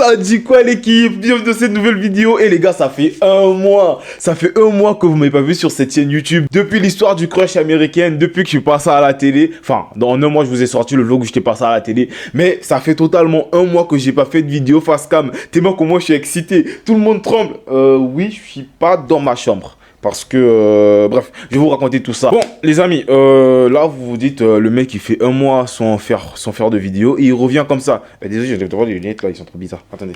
Ça dit quoi l'équipe? Bienvenue dans cette nouvelle vidéo. Et les gars, ça fait un mois. Ça fait un mois que vous m'avez pas vu sur cette chaîne YouTube. Depuis l'histoire du crush américaine, depuis que je suis passé à la télé. Enfin, dans un mois, je vous ai sorti le vlog où j'étais passé à la télé. Mais ça fait totalement un mois que j'ai pas fait de vidéo face cam. Tellement que moi, je suis excité. Tout le monde tremble. Oui, je suis pas dans ma chambre. Parce que, bref, je vais vous raconter tout ça. Bon, les amis, là, vous vous dites, le mec, il fait un mois sans faire de vidéo. Et il revient comme ça. Désolé, j'ai les lunettes, là, ils sont trop bizarres. Attendez.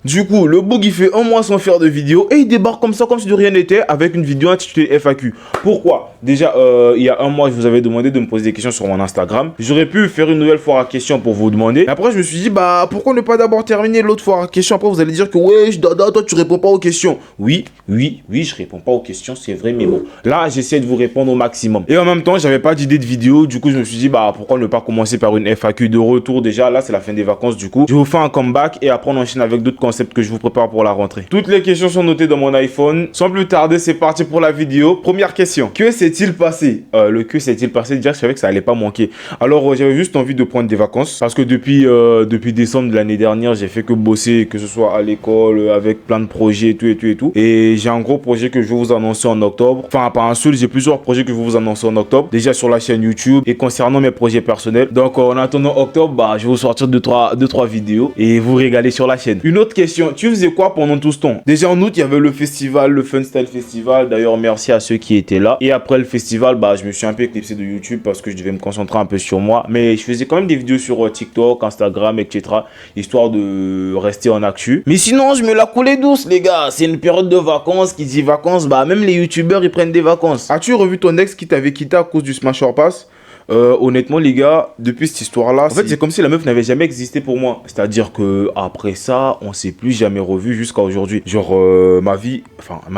Du coup, le bug il fait un mois sans faire de vidéo et il débarque comme ça, comme si de rien n'était, avec une vidéo intitulée FAQ. Pourquoi? Déjà, il y a un mois, je vous avais demandé de me poser des questions sur mon Instagram. J'aurais pu faire une nouvelle foire à questions pour vous demander. Et après, je me suis dit, bah, pourquoi ne pas d'abord terminer l'autre foire à questions? Après, vous allez dire que, ouais, Dada, toi, tu réponds pas aux questions. Oui, je réponds pas aux questions, c'est vrai, mais bon. Là, j'essaie de vous répondre au maximum. Et en même temps, j'avais pas d'idée de vidéo. Du coup, je me suis dit, bah, pourquoi ne pas commencer par une FAQ de retour déjà? Là, c'est la fin des vacances, du coup. Je vous fais un comeback et après, on enchaîne avec d'autres concepts que je vous prépare pour la rentrée. Toutes les questions sont notées dans mon iPhone. Sans plus tarder, c'est parti pour la vidéo. Première question. Que s'est-il passé? Le que s'est-il passé? Déjà, je savais que ça allait pas manquer. Alors, j'avais juste envie de prendre des vacances parce que depuis décembre de l'année dernière, j'ai fait que bosser, que ce soit à l'école, avec plein de projets et tout. Et j'ai un gros projet que je vais vous annoncer en octobre. Enfin, pas un seul, j'ai plusieurs projets que je vais vous annoncer en octobre. Déjà sur la chaîne YouTube et concernant mes projets personnels. Donc, en attendant octobre, bah, je vais vous sortir deux, trois vidéos et vous régaler sur la chaîne. Une autre question. Tu faisais quoi pendant tout ce temps? Déjà en août, il y avait le festival, le Fun Style Festival. D'ailleurs, merci à ceux qui étaient là. Et après le festival, bah, je me suis un peu éclipsé de YouTube parce que je devais me concentrer un peu sur moi. Mais je faisais quand même des vidéos sur TikTok, Instagram, etc. Histoire de rester en actu. Mais sinon, je me la coulais douce, les gars. C'est une période de vacances. Qui dit vacances, bah, même les youtubeurs, ils prennent des vacances. As-tu revu ton ex qui t'avait quitté à cause du Smash or Pass? Honnêtement les gars, depuis cette histoire-là, en fait c'est comme si la meuf n'avait jamais existé pour moi. C'est-à-dire que après ça, on s'est plus jamais revu jusqu'à aujourd'hui. Genre ma vie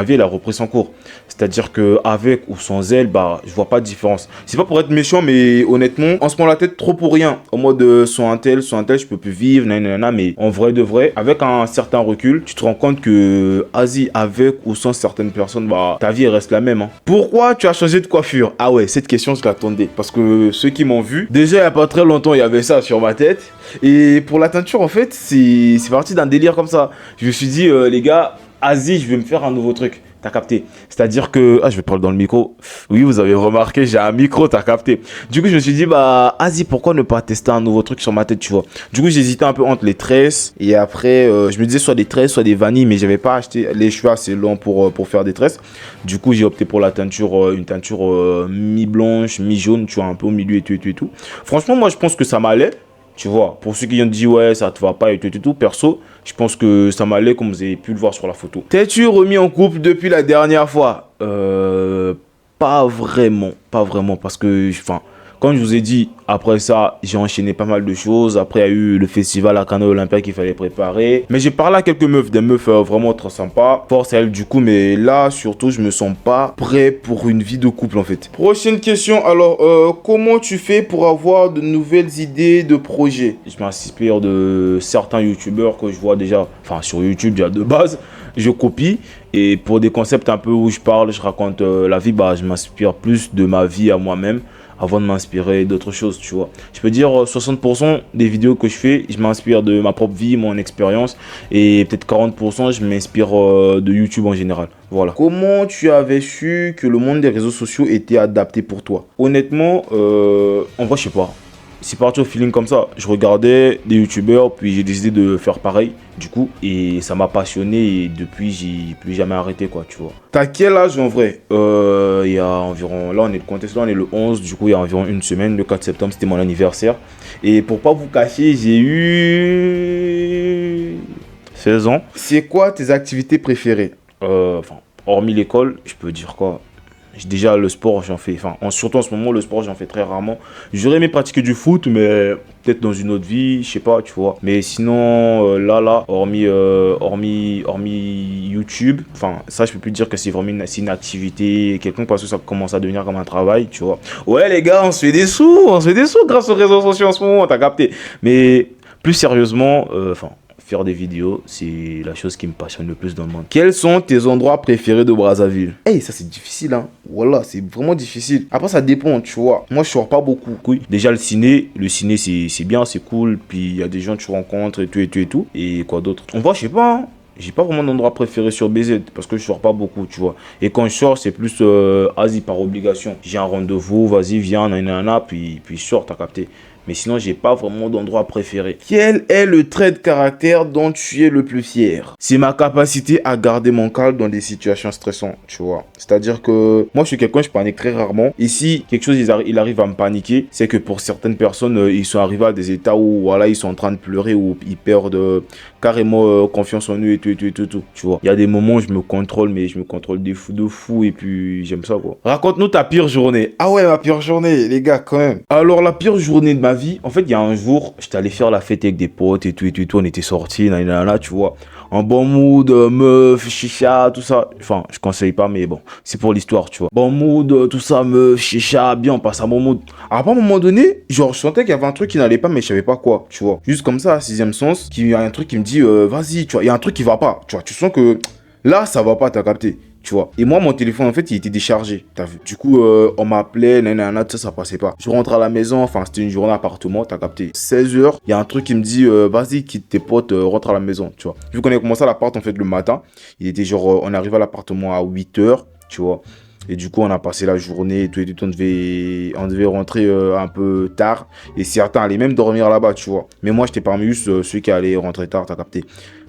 elle a repris son cours. C'est-à-dire que avec ou sans elle, bah je vois pas de différence. C'est pas pour être méchant, mais honnêtement, on se prend la tête trop pour rien. Au mode sans un tel, je peux plus vivre, nanana. Mais en vrai de vrai, avec un certain recul, tu te rends compte que avec ou sans certaines personnes, bah ta vie elle reste la même. Hein. Pourquoi tu as changé de coiffure? Ah ouais, cette question je l'attendais parce que ceux qui m'ont vu, déjà il n'y a pas très longtemps il y avait ça sur ma tête. Et pour la teinture en fait c'est parti d'un délire comme ça. Je me suis dit les gars, je vais me faire un nouveau truc. T'as capté? C'est-à-dire que... Ah, je vais parler dans le micro. Oui, vous avez remarqué, j'ai un micro, t'as capté. Du coup, je me suis dit, bah, pourquoi ne pas tester un nouveau truc sur ma tête, tu vois? Du coup, j'hésitais un peu entre les tresses. Et après, je me disais soit des tresses, soit des vanilles. Mais j'avais pas acheté les cheveux assez longs pour faire des tresses. Du coup, j'ai opté pour la teinture, une teinture mi-blanche, mi-jaune, tu vois, un peu au milieu et tout. Franchement, moi, je pense que ça m'allait. Tu vois, pour ceux qui ont dit ouais ça te va pas et tout, perso, je pense que ça m'allait comme vous avez pu le voir sur la photo. T'es-tu remis en couple depuis la dernière fois? Pas vraiment parce que, enfin, comme je vous ai dit, après ça, j'ai enchaîné pas mal de choses. Après, il y a eu le festival à Cannes Olympia qu'il fallait préparer. Mais j'ai parlé à quelques meufs, des meufs vraiment très sympas. Force à elles du coup, mais là, surtout, je me sens pas prêt pour une vie de couple en fait. Prochaine question, alors, comment tu fais pour avoir de nouvelles idées de projets? Je m'inspire de certains youtubeurs que je vois déjà, enfin sur YouTube déjà de base. Je copie et pour des concepts un peu où je parle, je raconte la vie, bah je m'inspire plus de ma vie à moi-même avant de m'inspirer d'autres choses, tu vois. Je peux dire 60% des vidéos que je fais, je m'inspire de ma propre vie, mon expérience et peut-être 40% je m'inspire de YouTube en général. Voilà. Comment tu avais su que le monde des réseaux sociaux était adapté pour toi? Honnêtement, en vrai, je sais pas. C'est parti au feeling comme ça. Je regardais des youtubeurs, puis j'ai décidé de faire pareil, du coup. Et ça m'a passionné et depuis, j'ai plus jamais arrêté, quoi, tu vois. T'as quel âge en vrai? Il y a environ, là on est le contest, là on est le 11, du coup il y a environ une semaine, le 4 septembre, c'était mon anniversaire. Et pour pas vous cacher, j'ai eu 16 ans. C'est quoi tes activités préférées? Hormis l'école, je peux dire quoi? Déjà le sport j'en fais, surtout en ce moment le sport j'en fais très rarement. J'aurais aimé pratiquer du foot mais peut-être dans une autre vie, je sais pas, tu vois. Mais sinon hormis YouTube, ça je peux plus dire que c'est vraiment une activité quelconque parce que ça commence à devenir comme un travail, tu vois. Ouais les gars, on se fait des sous grâce aux réseaux sociaux en ce moment, t'as capté. Mais plus sérieusement, faire des vidéos, c'est la chose qui me passionne le plus dans le monde. Quels sont tes endroits préférés de Brazzaville? Hey, ça c'est difficile, hein. Voilà, c'est vraiment difficile. Après, ça dépend, tu vois. Moi, je sors pas beaucoup. Oui. Déjà, le ciné, c'est bien, c'est cool. Puis, il y a des gens que tu rencontres et tout, et tout, et tout. Et quoi d'autre? On voit, je sais pas, hein. J'ai pas vraiment d'endroit préféré sur BZ parce que je sors pas beaucoup, tu vois. Et quand je sors, c'est plus Asie par obligation. J'ai un rendez-vous, vas-y, viens, nanana, puis je sors, t'as capté. Mais sinon, j'ai pas vraiment d'endroit préféré. Quel est le trait de caractère dont tu es le plus fier? C'est ma capacité à garder mon calme dans des situations stressantes, tu vois. C'est-à-dire que moi, je suis quelqu'un, je panique très rarement. Et si quelque chose, il arrive à me paniquer, c'est que pour certaines personnes, ils sont arrivés à des états où, voilà, ils sont en train de pleurer ou ils perdent carrément confiance en eux et tout, tu vois. Il y a des moments où je me contrôle, mais je me contrôle de fou et puis j'aime ça, quoi. Raconte-nous ta pire journée. Ah ouais, ma pire journée, les gars, quand même. Alors, la pire journée de ma vie, en fait, il y a un jour, j'étais allé faire la fête avec des potes et tout, on était sortis, nanana, tu vois. En bon mood, meuf, chicha, tout ça. Enfin, je conseille pas, mais bon, c'est pour l'histoire, tu vois. Bon mood, tout ça, meuf, chicha, bien, on passe à bon mood. Après, à un moment donné, genre, je sentais qu'il y avait un truc qui n'allait pas, mais je savais pas quoi, tu vois. Juste comme ça, à sixième sens, qu'il y a un truc qui me dit, vas-y, tu vois, il y a un truc qui va pas, tu vois. Tu sens que là, ça va pas, t'as capté. Tu vois. Et moi, mon téléphone, en fait, il était déchargé. T'as vu. Du coup, on m'appelait, nanana, tout ça, ça passait pas. Je rentre à la maison, enfin, c'était une journée appartement, t'as capté. 16h, il y a un truc qui me dit, vas-y, quitte tes potes, rentre à la maison, tu vois. Vu qu'on a commencé à l'appart, en fait, le matin, il était genre, on arrive à l'appartement à 8h, tu vois. Et du coup, on a passé la journée et tout, on devait rentrer un peu tard. Et certains allaient même dormir là-bas, tu vois. Mais moi, j'étais parmi juste ceux qui allaient rentrer tard, t'as capté.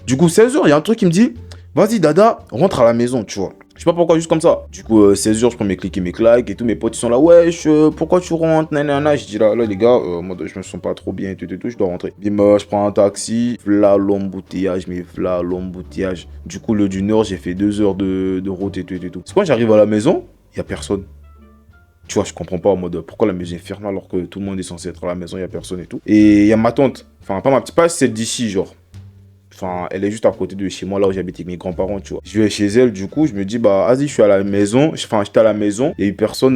Du coup, 16h, il y a un truc qui me dit, vas-y, Dada, rentre à la maison, tu vois. Je sais pas pourquoi, juste comme ça. Du coup, 16h, je prends mes clics et mes claques et tout. Mes potes, ils sont là, wesh, pourquoi tu rentres, nanana. Je dis là, les gars, moi, je me sens pas trop bien et tout, je dois rentrer. Bim, je prends un taxi, v'là l'embouteillage, mais v'là l'embouteillage. Du coup, le du Nord, j'ai fait 2 heures de route et tout. C'est quand j'arrive à la maison, il y a personne. Tu vois, je comprends pas en mode pourquoi la maison est fermée alors que tout le monde est censé être à la maison, il y a personne et tout. Et il y a ma tante, enfin, pas ma petite, pas celle d'ici, genre. Enfin, elle est juste à côté de chez moi, là où j'habite avec mes grands-parents, tu vois. Je vais chez elle, du coup, je me dis, bah, vas-y, je suis à la maison. Enfin, j'étais à la maison. Il y a eu personne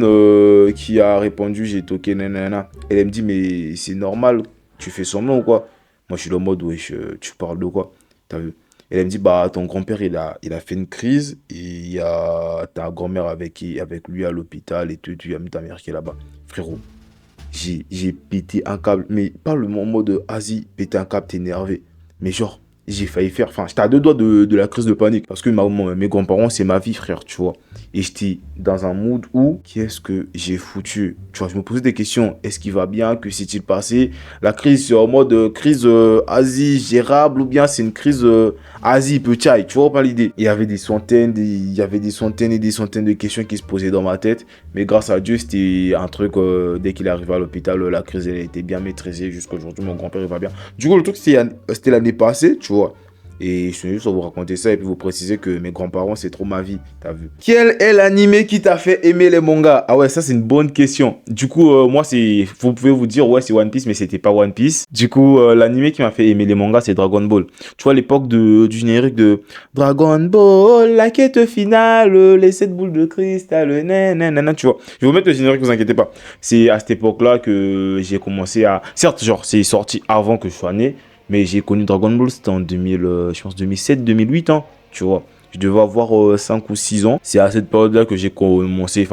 qui a répondu, j'ai toqué, nanana. Elle me dit, mais c'est normal, tu fais semblant ou quoi? Moi, je suis dans le mode, wesh, tu parles de quoi? T'as vu? Elle me dit, bah, ton grand-père, il a fait une crise. Et il y a ta grand-mère avec lui à l'hôpital et tout. Tu as mis ta mère qui est là-bas. Frérot, j'ai pété un câble. Mais pas le moment de Asie, péter un câble, t'es énervé. Mais genre, j'ai failli faire, enfin, j'étais à 2 doigts de la crise de panique. Parce que mes grands-parents, c'est ma vie, frère, tu vois. Et j'étais dans un mood où, qu'est-ce que j'ai foutu? Tu vois, je me posais des questions. Est-ce qu'il va bien? Que s'est-il passé? La crise, c'est en mode crise Asie gérable ou bien c'est une crise Asie petit, tu vois pas l'idée? Il y avait des centaines et des centaines de questions qui se posaient dans ma tête. Mais grâce à Dieu, c'était un truc, dès qu'il est arrivé à l'hôpital, la crise, elle a été bien maîtrisée. Jusqu'à aujourd'hui, mon grand-père, il va bien. Du coup, le truc, c'était l'année passée, tu vois. Et je suis juste à vous raconter ça et puis vous préciser que mes grands-parents, c'est trop ma vie, t'as vu. Quel est l'animé qui t'a fait aimer les mangas? Ah ouais, ça c'est une bonne question. Du coup, moi, vous pouvez vous dire, ouais, c'est One Piece, mais c'était pas One Piece. Du coup, l'animé qui m'a fait aimer les mangas, c'est Dragon Ball. Tu vois, l'époque du générique de Dragon Ball, la quête finale, les 7 boules de cristal, nanana, tu vois. Je vais vous mettre le générique, vous inquiétez pas. C'est à cette époque-là que j'ai commencé à... Certes, genre, c'est sorti avant que je sois né. Mais j'ai connu Dragon Ball, c'était en 2007, 2008, hein, tu vois. Je devais avoir 5 ou 6 ans. C'est à cette période-là que j'ai commencé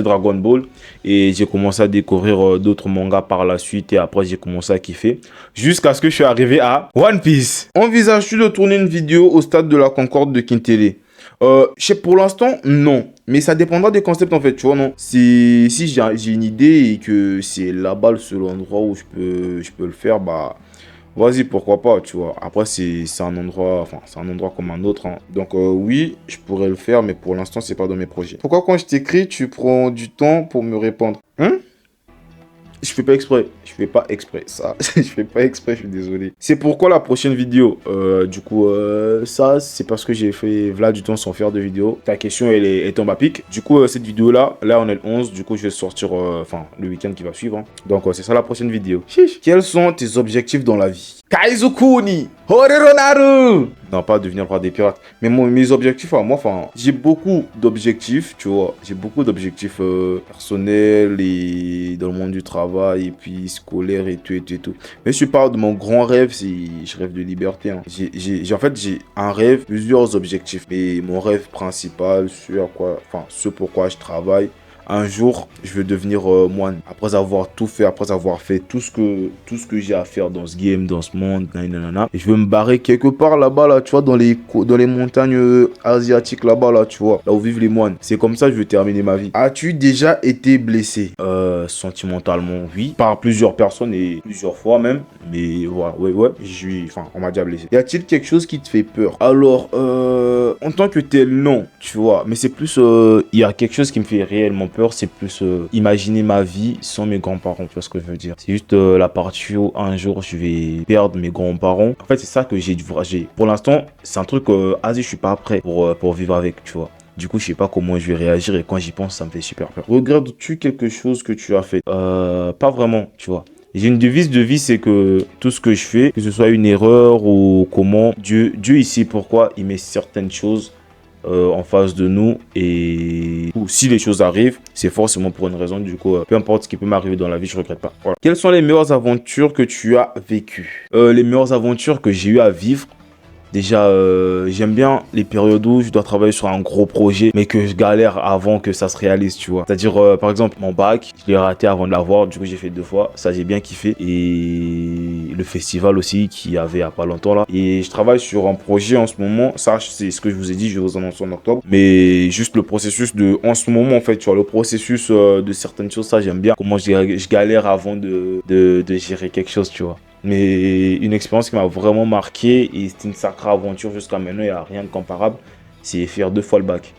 Dragon Ball et j'ai commencé à découvrir d'autres mangas par la suite et après j'ai commencé à kiffer jusqu'à ce que je suis arrivé à One Piece. Envisages-tu de tourner une vidéo au stade de la Concorde de Kintélé? Pour l'instant, non. Mais ça dépendra des concepts en fait, tu vois, non. Si j'ai une idée et que c'est là-bas le seul endroit où je peux le faire, bah, vas-y, pourquoi pas, tu vois. Après, c'est un endroit comme un autre, hein. Donc, oui, je pourrais le faire, mais pour l'instant, c'est pas dans mes projets. Pourquoi quand je t'écris, tu prends du temps pour me répondre? Je fais pas exprès. Je fais pas exprès. Ça, je fais pas exprès, je suis désolé. C'est pourquoi la prochaine vidéo. Du coup, ça, c'est parce que j'ai fait Vlad du temps sans faire de vidéo. Ta question, elle tombe à pic. Du coup, cette vidéo-là, là, on est le 11. Du coup, je vais sortir, le week-end qui va suivre, hein. Donc, c'est ça la prochaine vidéo. Chiche. Quels sont tes objectifs dans la vie? Kaizukuni Horeronaru. Non, pas devenir le roi des pirates. Mais mes objectifs à moi, enfin, j'ai beaucoup d'objectifs, tu vois. J'ai beaucoup d'objectifs personnels et dans le monde du travail et puis scolaire et tout et tout et tout. Mais je parle de mon grand rêve, je rêve de liberté. Hein. En fait, j'ai un rêve, plusieurs objectifs. Mais mon rêve principal, ce pourquoi je travaille, un jour, je veux devenir moine. Après avoir tout fait, après avoir fait tout ce que j'ai à faire dans ce game, dans ce monde, nanana. Et je veux me barrer quelque part là-bas, là, tu vois, dans les montagnes asiatiques là-bas, là, tu vois, là où vivent les moines. C'est comme ça que je veux terminer ma vie. As-tu déjà été blessé? Sentimentalement, oui. Par plusieurs personnes et plusieurs fois même. Mais voilà, ouais, on m'a déjà blessé. Y a-t-il quelque chose qui te fait peur? Alors, en tant que tel, non, tu vois. Mais c'est plus, il y a quelque chose qui me fait réellement peur. C'est plus imaginer ma vie sans mes grands-parents, tu vois ce que je veux dire. C'est juste la partie où un jour je vais perdre mes grands-parents. En fait, c'est ça que j'ai. Pour l'instant, c'est un truc, je suis pas prêt pour vivre avec, tu vois. Du coup, je sais pas comment je vais réagir et quand j'y pense, ça me fait super peur. Regrettes-tu quelque chose que tu as fait? Pas vraiment, tu vois. J'ai une devise de vie, c'est que tout ce que je fais, que ce soit une erreur ou comment, Dieu ici, pourquoi il met certaines choses en face de nous et si les choses arrivent, c'est forcément pour une raison. Du coup, peu importe ce qui peut m'arriver dans la vie, je regrette pas. Voilà. Quelles sont les meilleures aventures que tu as vécues? Les meilleures aventures que j'ai eu à vivre. Déjà, j'aime bien les périodes où je dois travailler sur un gros projet, mais que je galère avant que ça se réalise, tu vois. C'est-à-dire, par exemple, mon bac, je l'ai raté avant de l'avoir, du coup, j'ai fait 2 fois. Ça, j'ai bien kiffé. Et le festival aussi, qu'il y avait il y a pas longtemps, là. Et je travaille sur un projet en ce moment. Ça, c'est ce que je vous ai dit, je vais vous annoncer en octobre. Mais juste le processus en ce moment, en fait, tu vois, le processus de certaines choses, ça, j'aime bien. Comment je galère avant de gérer quelque chose, tu vois. Mais une expérience qui m'a vraiment marqué et c'était une sacrée aventure jusqu'à maintenant, il n'y a rien de comparable, c'est faire 2 fois le bac.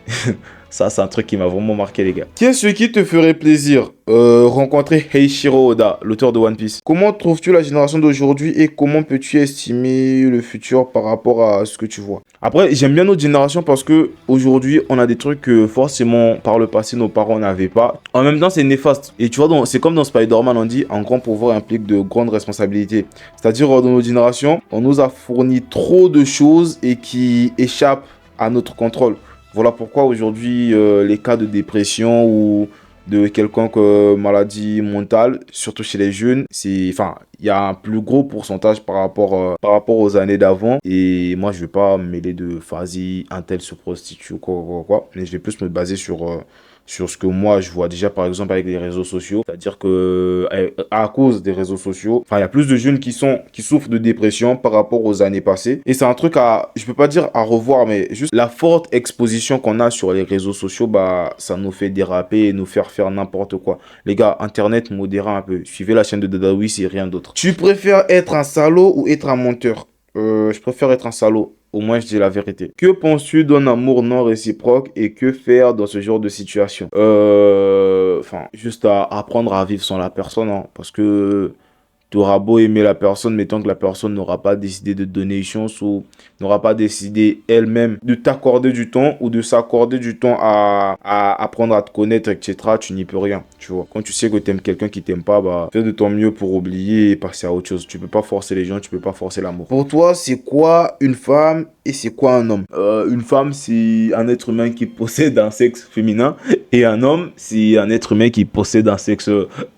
Ça, c'est un truc qui m'a vraiment marqué, les gars. Qu'est-ce qui te ferait plaisir? Rencontrer Eiichiro Oda, l'auteur de One Piece. Comment trouves-tu la génération d'aujourd'hui et comment peux-tu estimer le futur par rapport à ce que tu vois? Après, j'aime bien notre génération parce que aujourd'hui, on a des trucs que forcément par le passé nos parents n'avaient pas. En même temps, c'est néfaste. Et tu vois, c'est comme dans Spider-Man, on dit un grand pouvoir implique de grandes responsabilités. C'est-à-dire, dans notre génération, on nous a fourni trop de choses et qui échappent à notre contrôle. Voilà pourquoi aujourd'hui, les cas de dépression ou de quelconque maladie mentale, surtout chez les jeunes, il y a un plus gros pourcentage par rapport aux années d'avant. Et moi, je ne vais pas me mêler de vas-y, un tel se prostitue ou quoi. Mais je vais plus me baser sur ce que moi je vois déjà par exemple avec les réseaux sociaux. C'est-à-dire que à cause des réseaux sociaux, il y a plus de jeunes qui souffrent de dépression par rapport aux années passées. Et c'est un truc je peux pas dire à revoir, mais juste la forte exposition qu'on a sur les réseaux sociaux, ça nous fait déraper et nous faire n'importe quoi. Les gars, Internet, modérez un peu. Suivez la chaîne de Dadaoui, c'est rien d'autre. Tu préfères être un salaud ou être un menteur? Je préfère être un salaud. Au moins, je dis la vérité. Que penses-tu d'un amour non réciproque et que faire dans ce genre de situation? Juste à apprendre à vivre sans la personne, hein, parce que tu auras beau aimer la personne, mais tant que la personne n'aura pas décidé de te donner une chance ou n'aura pas décidé elle-même de t'accorder du temps ou de s'accorder du temps à apprendre à te connaître, etc., tu n'y peux rien, tu vois. Quand tu sais que tu aimes quelqu'un qui t'aime pas, fais de ton mieux pour oublier et passer à autre chose. Tu peux pas forcer les gens, tu peux pas forcer l'amour. Pour toi, c'est quoi une femme et c'est quoi un homme? Une femme, c'est un être humain qui possède un sexe féminin et un homme, c'est un être humain qui possède un sexe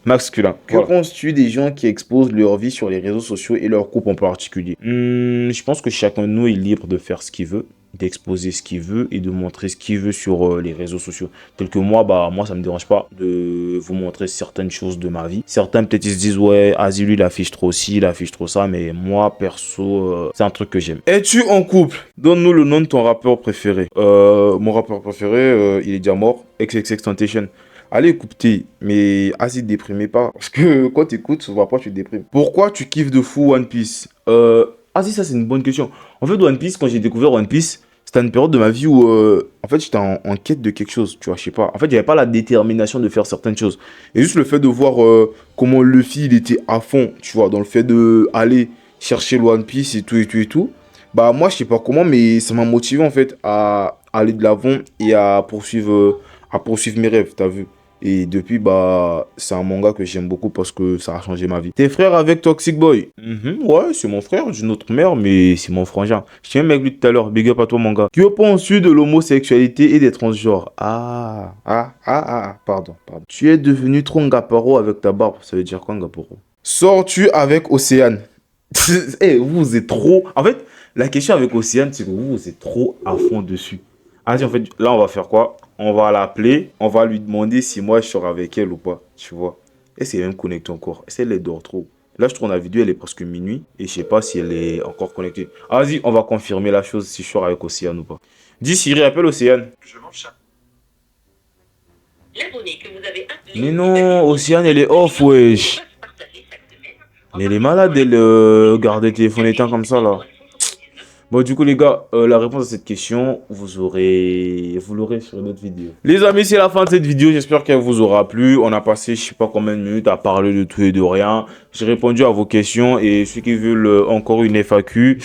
masculin. Voilà. Que penses-tu des gens qui exposent leur vie sur les réseaux sociaux et leur couple en particulier? Je pense que chacun de nous est libre de faire ce qu'il veut, d'exposer ce qu'il veut et de montrer ce qu'il veut sur les réseaux sociaux. Tel que moi, moi ça me dérange pas de vous montrer certaines choses de ma vie. Certains peut-être ils se disent ouais, Asie lui il affiche trop ci, il affiche trop ça, mais moi perso, c'est un truc que j'aime. Es-tu en couple? Donne-nous le nom de ton rappeur préféré. Mon rappeur préféré, il est déjà mort, XXXTentacion. Allez écouter, mais Asie déprimez pas. Parce que quand tu écoutes, souvent après tu déprimes. Pourquoi tu kiffes de fou One Piece? Asie, ça c'est une bonne question. En fait, One Piece, quand j'ai découvert One Piece, c'était une période de ma vie où en fait j'étais en quête de quelque chose, tu vois, je sais pas. En fait, j'avais pas la détermination de faire certaines choses. Et juste le fait de voir comment Luffy il était à fond, tu vois, dans le fait de aller chercher le One Piece et tout et tout et tout. Moi je sais pas comment, mais ça m'a motivé en fait à aller de l'avant et à poursuivre mes rêves, t'as vu. Et depuis, bah, c'est un manga que j'aime beaucoup parce que ça a changé ma vie. T'es frère avec Toxic Boy? Ouais, c'est mon frère d'une autre mère, mais c'est mon frangin. Je tiens avec lui tout à l'heure. Big up à toi, manga. Que penses-tu de l'homosexualité et des transgenres? Pardon. Tu es devenu trop Ngaparo avec ta barbe. Ça veut dire quoi, Ngaparo? Sors-tu avec Océane? Eh, vous êtes trop... En fait, la question avec Océane, c'est que vous êtes trop à fond dessus. Vas-y, en fait, là, on va faire quoi? On va l'appeler, on va lui demander si moi, je sors avec elle ou pas, tu vois. Et c'est même connectée encore. Est-ce qu'elle dort trop? Là, je tourne la vidéo, elle est presque minuit. Et je sais pas si elle est encore connectée. Vas-y, on va confirmer la chose, si je sors avec Océane ou pas. Dis Siri, appelle Océane. L'abonné que vous avez appelé. Mais non, Océane, elle est off, wesh. Mais elle est malade, elle garde le téléphone éteint comme ça, là. Bon, du coup, les gars, la réponse à cette question, vous l'aurez sur une autre vidéo. Les amis, c'est la fin de cette vidéo. J'espère qu'elle vous aura plu. On a passé, je sais pas combien de minutes à parler de tout et de rien. J'ai répondu à vos questions et ceux qui veulent encore une FAQ,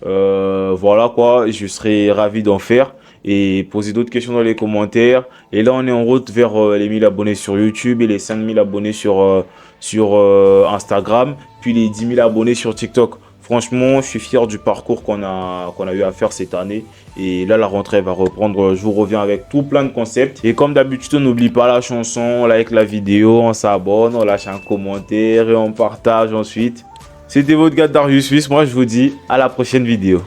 voilà quoi, je serai ravi d'en faire. Et poser d'autres questions dans les commentaires. Et là, on est en route vers les 1000 abonnés sur YouTube et les 5000 abonnés sur Instagram. Puis les 10 000 abonnés sur TikTok. Franchement, je suis fier du parcours qu'on a eu à faire cette année. Et là, la rentrée va reprendre. Je vous reviens avec tout plein de concepts. Et comme d'habitude, n'oublie pas la chanson, on like la vidéo, on s'abonne, on lâche un commentaire et on partage ensuite. C'était votre gars Darius Suisse. Moi, je vous dis à la prochaine vidéo.